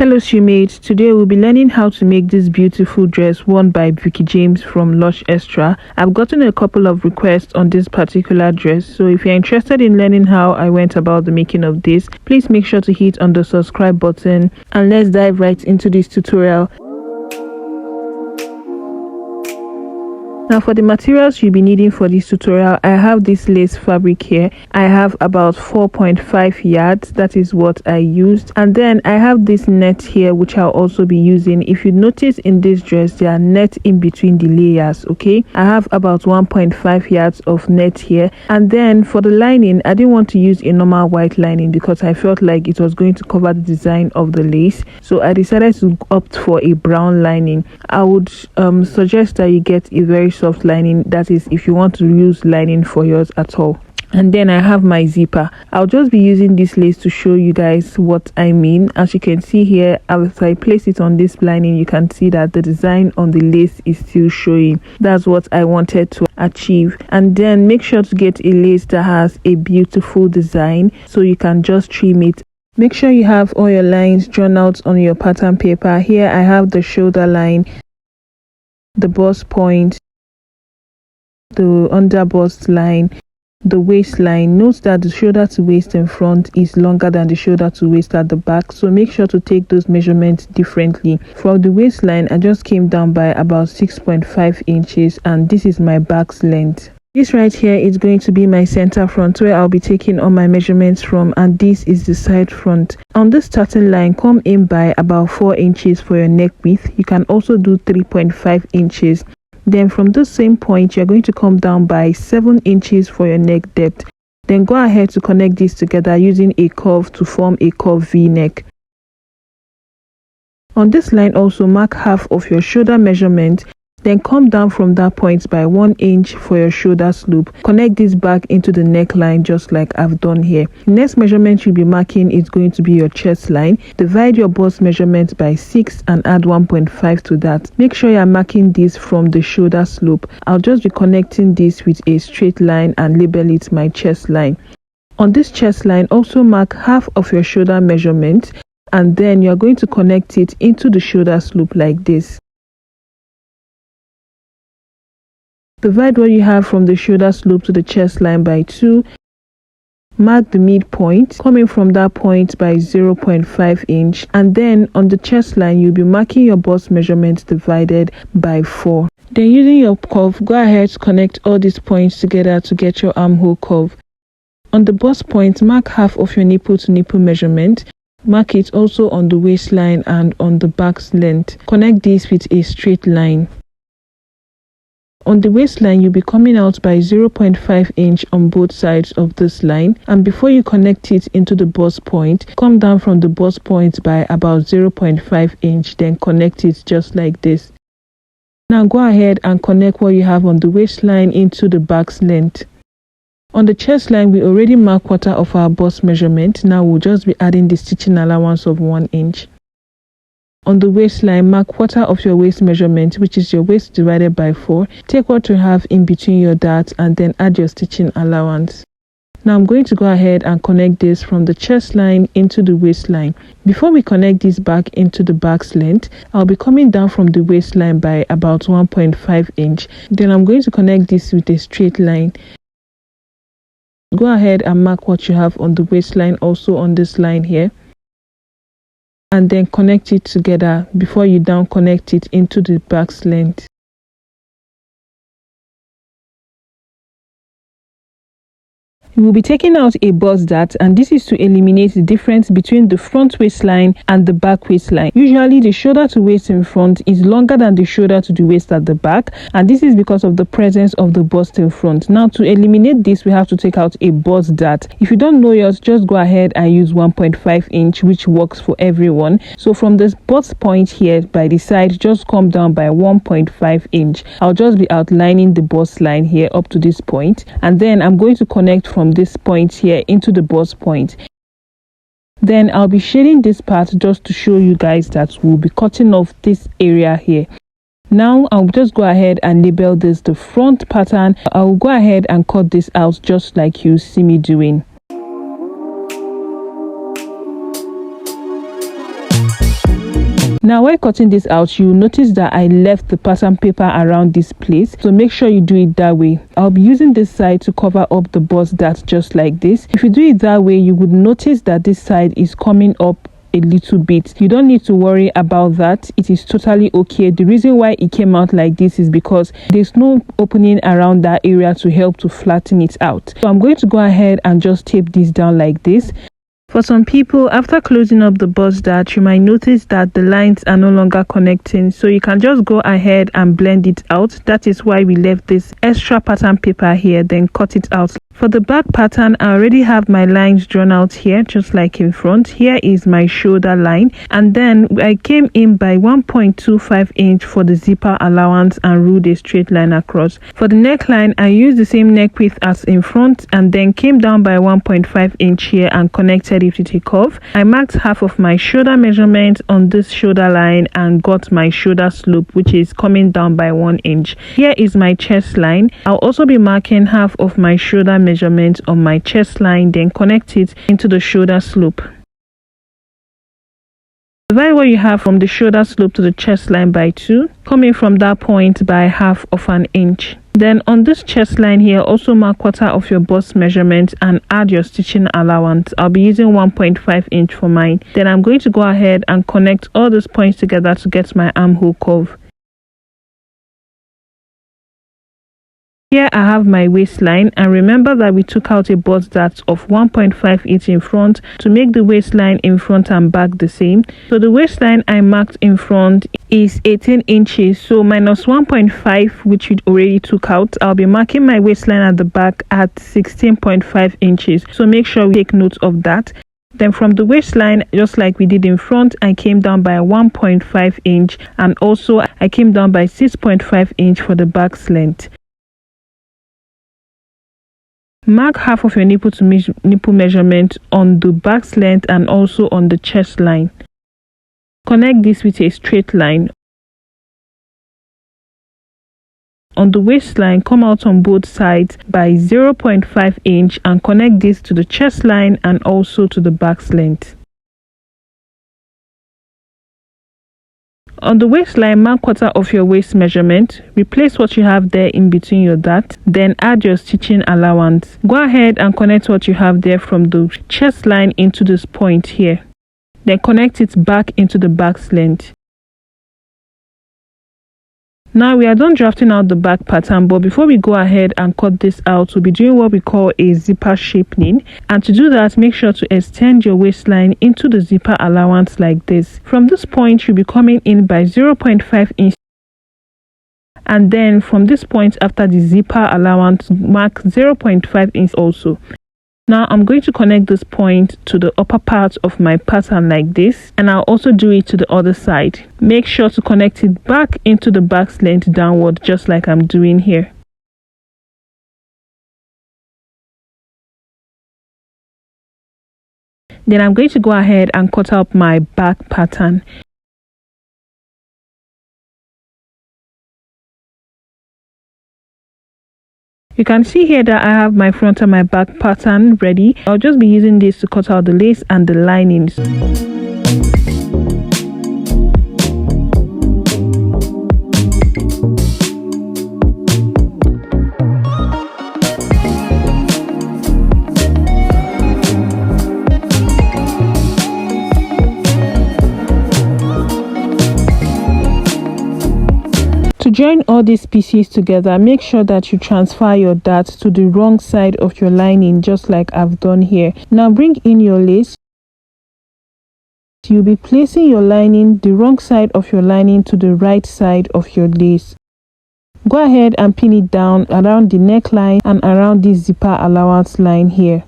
Hello Showmates, today we'll be learning how to make this beautiful dress worn by Veekeejames from Lush Extra. I've gotten a couple of requests on this particular dress, so if you're interested in learning how I went about the making of this, please make sure to hit on the subscribe button and let's dive right into this tutorial. Now for the materials you'll be needing for this tutorial, I have this lace fabric here. I have about 4.5 yards, that is what I used, and then I have this net here which I'll also be using. If you notice in this dress there are net in between the layers. Okay, I have about 1.5 yards of net here, and then for the lining I didn't want to use a normal white lining because I felt like it was going to cover the design of the lace, so I decided to opt for a brown lining. I would suggest that you get a very soft lining, that is if you want to use lining for yours at all. And then I have my zipper. I'll just be using this lace to show you guys what I mean. As you can see here, as I place it on this lining, you can see that the design on the lace is still showing. That's what I wanted to achieve. And then make sure to get a lace that has a beautiful design so you can just trim it. Make sure you have all your lines drawn out on your pattern paper. Here I have the shoulder line, the bust point, the under bust line, the waistline. Note that the shoulder to waist in front is longer than the shoulder to waist at the back, so make sure to take those measurements differently. For the waistline, I just came down by about 6.5 inches, and this is my back's length. This right here is going to be my center front where I'll be taking all my measurements from, and this is the side front. On the starting line, come in by about 4 inches for your neck width. You can also do 3.5 inches. Then from the same point, you're going to come down by 7 inches for your neck depth. Then go ahead to connect these together using a curve to form a curved V-neck. On this line also, mark half of your shoulder measurement. Then come down from that point by 1 inch for your shoulder slope. Connect this back into the neckline just like I've done here. The next measurement you'll be marking is going to be your chest line. Divide your bust measurement by 6 and add 1.5 to that. Make sure you're marking this from the shoulder slope. I'll just be connecting this with a straight line and label it my chest line. On this chest line, also mark half of your shoulder measurement, and then you're going to connect it into the shoulder slope like this. Divide what you have from the shoulder slope to the chest line by 2. Mark the midpoint, coming from that point by 0.5 inch, and then on the chest line you'll be marking your bust measurement divided by 4. Then using your curve, go ahead to connect all these points together to get your armhole curve. On the bust point, mark half of your nipple to nipple measurement. Mark it also on the waistline and on the back's length. Connect this with a straight line. On the waistline, you'll be coming out by 0.5 inch on both sides of this line, and before you connect it into the bust point, come down from the bust point by about 0.5 inch, then connect it just like this. Now go ahead and connect what you have on the waistline into the back's length. On the chest line, we already marked quarter of our bust measurement. Now we'll just be adding the stitching allowance of 1 inch. On the waistline, mark quarter of your waist measurement, which is your waist divided by 4. Take what you have in between your darts and then add your stitching allowance. Now I'm going to go ahead and connect this from the chest line into the waistline. Before we connect this back into the back's length, I'll be coming down from the waistline by about 1.5 inch. Then I'm going to connect this with a straight line. Go ahead and mark what you have on the waistline also on this line here, and then connect it together before you down connect it into the back's length. We will be taking out a bust dart, and this is to eliminate the difference between the front waistline and the back waistline. Usually the shoulder to waist in front is longer than the shoulder to the waist at the back, and this is because of the presence of the bust in front. Now to eliminate this, we have to take out a bust dart. If you don't know yours, just go ahead and use 1.5 inch, which works for everyone. So from this bust point here by the side, just come down by 1.5 inch. I'll just be outlining the bust line here up to this point, and then I'm going to connect from this point here into the bust point. Then I'll be shading this part just to show you guys that we'll be cutting off this area here. Now I'll just go ahead and label this the front pattern. I'll go ahead and cut this out just like you see me doing. Now while cutting this out, you notice that I left the pattern paper around this place, so make sure you do it that way. I'll be using this side to cover up the bust dart just like this. If you do it that way, you would notice that this side is coming up a little bit. You don't need to worry about that. It is totally okay. The reason why it came out like this is because there's no opening around that area to help to flatten it out. So I'm going to go ahead and just tape this down like this. For some people, after closing up the bust dart, you might notice that the lines are no longer connecting, so you can just go ahead and blend it out. That is why we left this extra pattern paper here, then cut it out. For the back pattern, I already have my lines drawn out here, just like in front. Here is my shoulder line, and then I came in by 1.25 inch for the zipper allowance and ruled a straight line across. For the neckline, I used the same neck width as in front and then came down by 1.5 inch here and connected it with a curve. I marked half of my shoulder measurement on this shoulder line and got my shoulder slope, which is coming down by 1 inch. Here is my chest line. I'll also be marking half of my shoulder measurement on my chest line, then connect it into the shoulder slope. Divide what you have from the shoulder slope to the chest line by 2, coming from that point by half of an inch. Then on this chest line here, also mark quarter of your bust measurement and add your stitching allowance. I'll be using 1.5 inch for mine. Then I'm going to go ahead and connect all those points together to get my armhole curve. Here I have my waistline, and remember that we took out a bust dart of 1.5 inch in front to make the waistline in front and back the same. So the waistline I marked in front is 18 inches, so minus 1.5, which we already took out. I'll be marking my waistline at the back at 16.5 inches, so make sure we take note of that. Then from the waistline, just like we did in front, I came down by 1.5 inch, and also I came down by 6.5 inch for the back's length. Mark half of your nipple to nipple measurement on the back's length and also on the chest line. Connect this with a straight line. On the waistline, come out on both sides by 0.5 inch and connect this to the chest line and also to the back's length. On the waistline, mark quarter of your waist measurement. Replace what you have there in between your dart. Then add your stitching allowance. Go ahead and connect what you have there from the chest line into this point here. Then connect it back into the back's length. Now we are done drafting out the back pattern, but before we go ahead and cut this out, we'll be doing what we call a zipper shaping. And to do that, make sure to extend your waistline into the zipper allowance like this. From this point, you'll be coming in by 0.5 inch. And then from this point after the zipper allowance, mark 0.5 inch also. Now I'm going to connect this point to the upper part of my pattern like this, and I'll also do it to the other side. Make sure to connect it back into the back's length downward, just like I'm doing here. Then I'm going to go ahead and cut out my back pattern. You can see here that I have my front and my back pattern ready. I'll just be using this to cut out the lace and the linings. To join all these pieces together, make sure that you transfer your dart to the wrong side of your lining, just like I've done here. Now bring in your lace. You'll be placing your lining, the wrong side of your lining, to the right side of your lace. Go ahead and pin it down around the neckline and around this zipper allowance line here.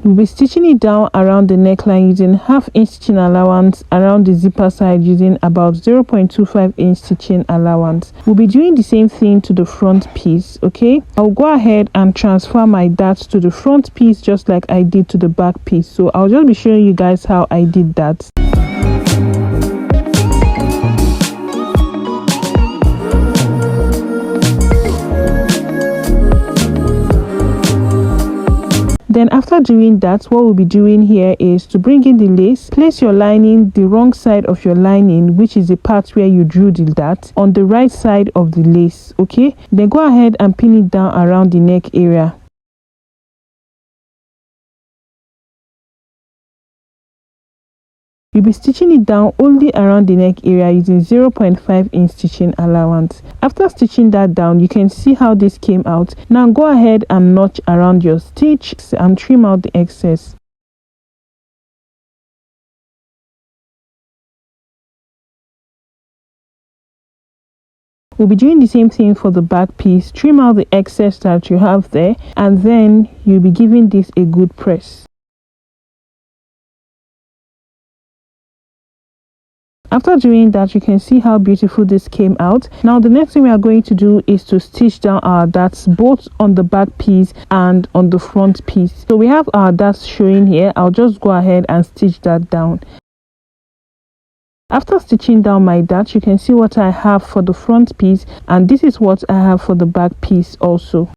We'll be stitching it down around the neckline using half-inch stitching allowance, around the zipper side using about 0.25 inch stitching allowance. We'll be doing the same thing to the front piece, okay? I'll go ahead and transfer my darts to the front piece just like I did to the back piece. So I'll just be showing you guys how I did that. Then after doing that, what we'll be doing here is to bring in the lace. Place your lining, the wrong side of your lining, which is the part where you drew the dart, on the right side of the lace. Okay, then go ahead and pin it down around the neck area. You'll be stitching it down only around the neck area using 0.5 inch stitching allowance. After stitching that down, you can see how this came out. Now go ahead and notch around your stitch and trim out the excess. We'll be doing the same thing for the back piece. Trim out the excess that you have there, and then you'll be giving this a good press. After doing that, you can see how beautiful this came out. Now the next thing we are going to do is to stitch down our darts both on the back piece and on the front piece. So we have our darts showing here. I'll just go ahead and stitch that down. After stitching down my dart, you can see what I have for the front piece, and this is what I have for the back piece also.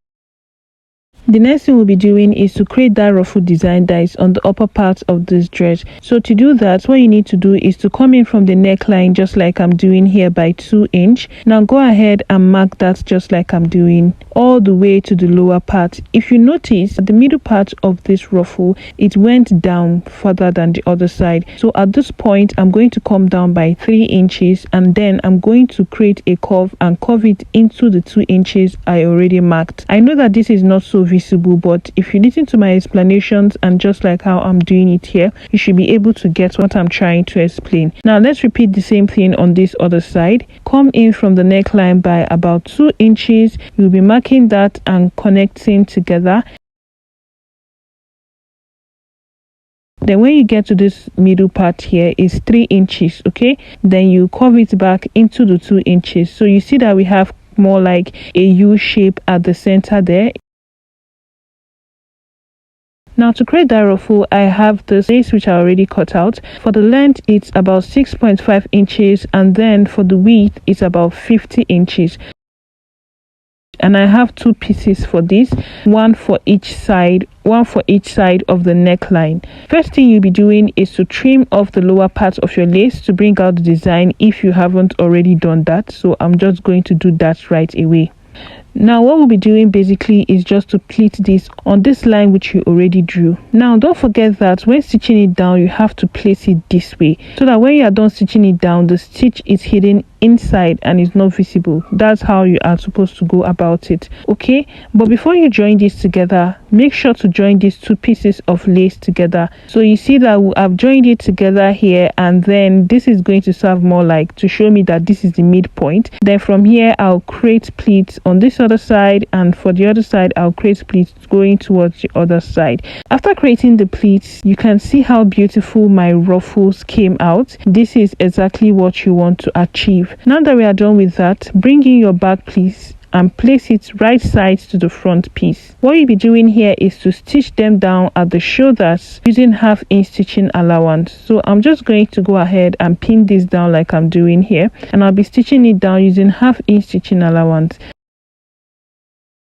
The next thing we'll be doing is to create that ruffle design that is on the upper part of this dress. So to do that, what you need to do is to come in from the neckline just like I'm doing here by 2 inch. Now go ahead and mark that just like I'm doing all the way to the lower part. If you notice, the middle part of this ruffle, it went down further than the other side. So at this point, I'm going to come down by 3 inches, and then I'm going to create a curve and curve it into the 2 inches I already marked. I know that this is not so visible, but if you listen to my explanations and just like how I'm doing it here, you should be able to get what I'm trying to explain. Now let's repeat the same thing on this other side. Come in from the neckline by about 2 inches. You'll be marking that and connecting together. Then when you get to this middle part here is 3 inches. Okay, then you curve it back into the 2 inches. So you see that we have more like a U shape at the center there. Now to create that ruffle, I have this lace which I already cut out. For the length, it's about 6.5 inches, and then for the width, it's about 50 inches. And I have 2 pieces for this, one for each side of the neckline. First thing you'll be doing is to trim off the lower part of your lace to bring out the design if you haven't already done that. So I'm just going to do that right away. Now what we'll be doing basically is just to pleat this on this line which you already drew. Now don't forget that when stitching it down, you have to place it this way so that when you are done stitching it down, the stitch is hidden inside and is not visible. That's how you are supposed to go about it. Okay, but before you join this together, make sure to join these 2 pieces of lace together. So you see that I've joined it together here, and then this is going to serve more like to show me that this is the midpoint. Then from here I'll create pleats on this other side, and for the other side I'll create pleats going towards the other side. After creating the pleats, you can see how beautiful my ruffles came out. This is exactly what you want to achieve. Now that we are done with that, bring in your back piece and place it right side to the front piece. What you'll be doing here is to stitch them down at the shoulders using half-inch stitching allowance. So I'm just going to go ahead and pin this down like I'm doing here, and I'll be stitching it down using half-inch stitching allowance.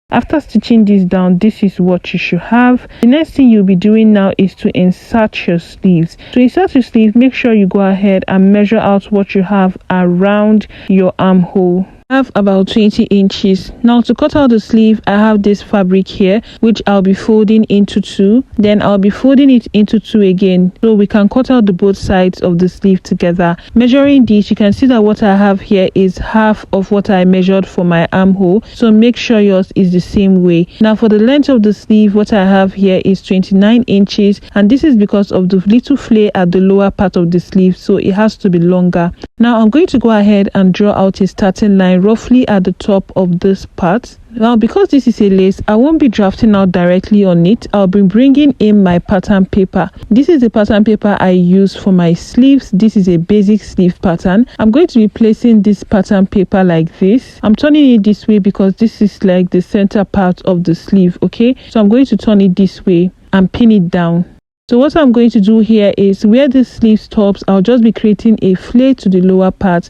After stitching this down, this is what you should have. The next thing you'll be doing now is to insert your sleeves. To insert your sleeves, make sure you go ahead and measure out what you have around your armhole. I have about 20 inches. Now to cut out the sleeve, I have this fabric here which I'll be folding into 2. Then I'll be folding it into 2 again so we can cut out the both sides of the sleeve together. Measuring this, you can see that what I have here is half of what I measured for my armhole, so make sure yours is the same way. Now for the length of the sleeve, what I have here is 29 inches, and this is because of the little flare at the lower part of the sleeve, so it has to be longer. Now I'm going to go ahead and draw out a starting line roughly at the top of this part. Now because this is a lace, I won't be drafting out directly on it. I'll be bringing in my pattern paper. This is the pattern paper I use for my sleeves. This is a basic sleeve pattern. I'm going to be placing this pattern paper like this. I'm turning it this way because this is like the center part of the sleeve. Okay, so I'm going to turn it this way and pin it down. So what I'm going to do here is where the sleeve stops, I'll just be creating a flare to the lower part.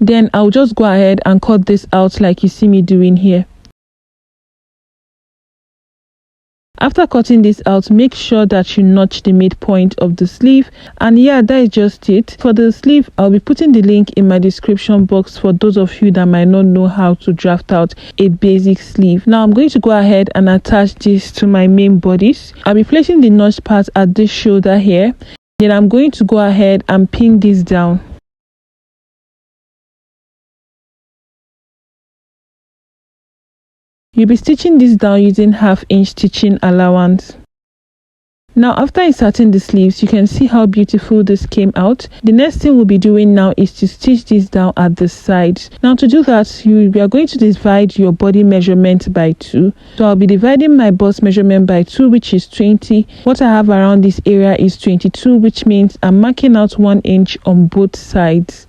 Then I'll just go ahead and cut this out like you see me doing here. After cutting this out, make sure that you notch the midpoint of the sleeve. And yeah, that is just it. For the sleeve, I'll be putting the link in my description box for those of you that might not know how to draft out a basic sleeve. Now I'm going to go ahead and attach this to my main bodice. I'll be placing the notch part at this shoulder here. Then I'm going to go ahead and pin this down. You'll be stitching this down using 1/2 inch stitching allowance. Now after inserting the sleeves, you can see how beautiful this came out. The next thing we'll be doing now is to stitch this down at the sides. Now to do that, we are going to divide your body measurement by 2. So I'll be dividing my bust measurement by 2, which is 20. What I have around this area is 22, which means I'm marking out 1 inch on both sides.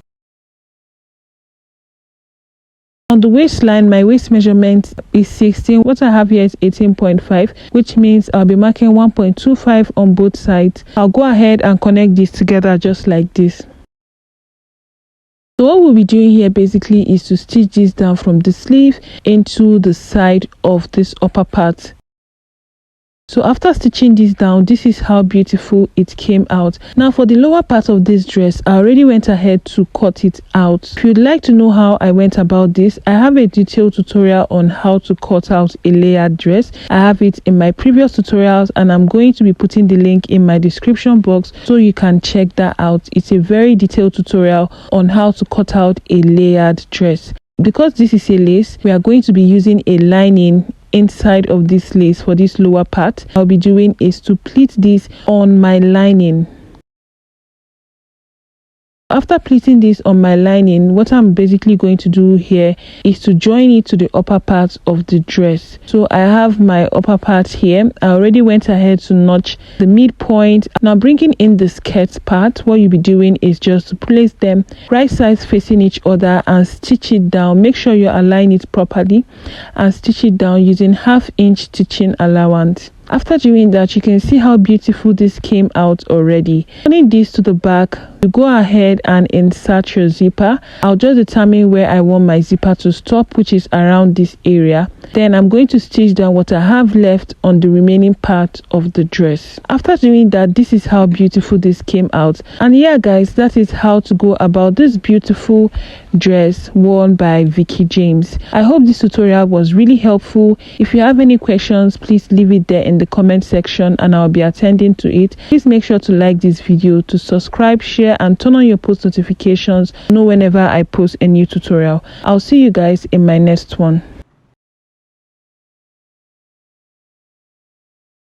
On the waistline, my waist measurement is 16. What I have here is 18.5, which means I'll be marking 1.25 on both sides. I'll go ahead and connect these together just like this. So what we'll be doing here basically is to stitch this down from the sleeve into the side of this upper part. So after stitching this down, this is how beautiful it came out. Now for the lower part of this dress, I already went ahead to cut it out. If you'd like to know how I went about this, I have a detailed tutorial on how to cut out a layered dress. I have it in my previous tutorials, and I'm going to be putting the link in my description box so you can check that out. It's a very detailed tutorial on how to cut out a layered dress. Because this is a lace, we are going to be using a lining inside of this lace. For this lower part, I'll be doing is to pleat this on my lining. After pleating this on my lining, what I'm basically going to do here is to join it to the upper part of the dress. So I have my upper part here. I already went ahead to notch the midpoint. Now bringing in the skirt part, what you'll be doing is just to place them right sides facing each other and stitch it down. Make sure you align it properly and stitch it down using 1/2 inch stitching allowance. After doing that, you can see how beautiful this came out already. Turning this to the back, you go ahead and insert your zipper. I'll just determine where I want my zipper to stop, which is around this area. Then I'm going to stitch down what I have left on the remaining part of the dress. After doing that, this is how beautiful this came out. And yeah guys, that is how to go about this beautiful dress worn by Veekeejames. I hope this tutorial was really helpful. If you have any questions, please leave it there in the comment section and I'll be attending to it. Please make sure to like this video, to subscribe, share and turn on your post notifications to know whenever I post a new tutorial. I'll see you guys in my next one.